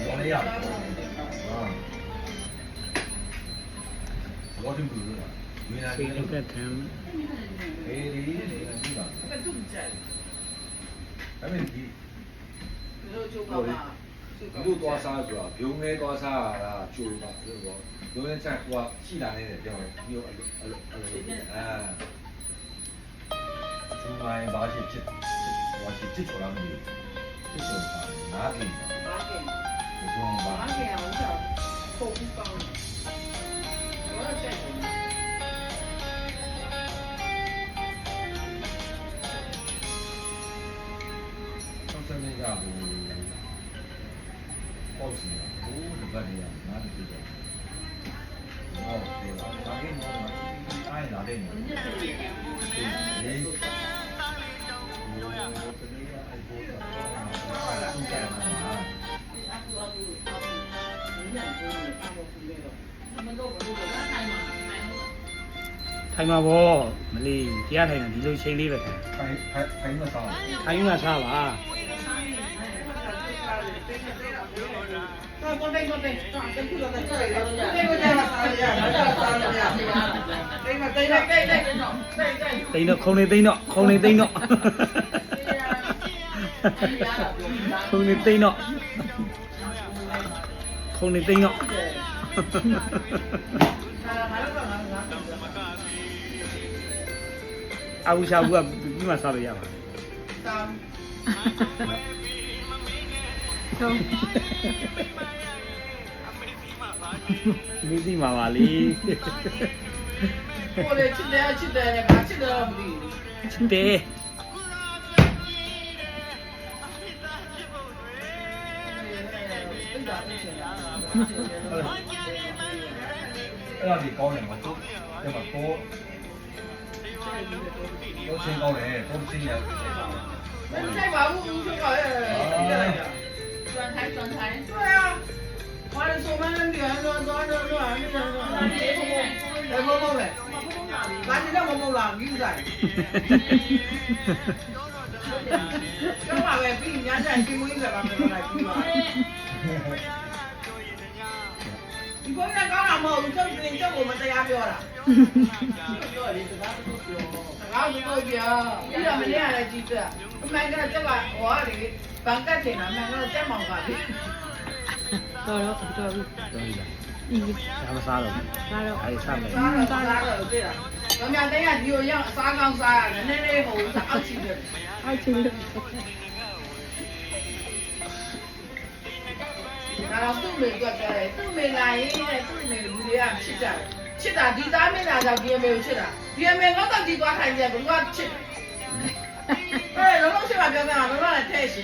我那样。啊。我就不知道，云南 စိတ်တစ်သက်ထမ်း 哎，你知道？还没提。路多少个？有那多少啊？就那这个，有人在我济南那边叫有啊。中外马些接，我是接触人的，接触哪里？有种吧。上次那家伙，好吃呀，都是这里呀，哪里这种？哦，对了，拿给你，哪里拿给你？对，ထိုင်မှာပေါ့မလေးတရားထိုင်တာဒီလိုချိန်လေးပဲ还没上。ထိုင်မှစားပါတိန်တော့ခုံနေတိန်တော့ခုံနေတိန်တော့ခုံနေတိန်တော့ခုံနေတိန်တော့အဝရှာဘူးကပြီးမှစားလို့ရပါမင်းဒီမှာပါလေကိုလေချစ်တယ်ချစ်တယ်ဘာချစ်တယ်မသိဘူးချစ်တယ်အဲ့ဒါဒီကောင်းတယ်မဟုတ်။အဲ့မှာတော့ချင်းကောင်းတယ်တော့ချင်းရမဆိုင်ပါဘူးဦးချုပ်ပါရဲ့转台对啊完了说完了别人说来摸摸嘞把你让我摸了你在干嘛呗比人家在进门在吧没来比嘛你不应该搞那么正经叫我们在家标了然后就多标你让没人来几次买个这个我的办个钱了买个再忙个တော်တော့တော်ပြီတော်ပြီလားဒါမစားတော့စားတော့အဲ့စားမယ်စားတော့对了咱们等下就让沙缸沙呀那好啥吃的爱吃的然后东北过来东北来人东北လူတွေကချစ်ကြတယ်ချစ်တာဒီသားမင်းသားကြောင့်ဒီအမေကိုချစ်တာဒီအမေကတော့ဒီသွားထိုင်ကြတယ်ဘယ်ကချစ်လဲအဲ့တော့လုံးလုံးရှိမှပြောတာလုံးလုံးလည်းထဲ့ရှိ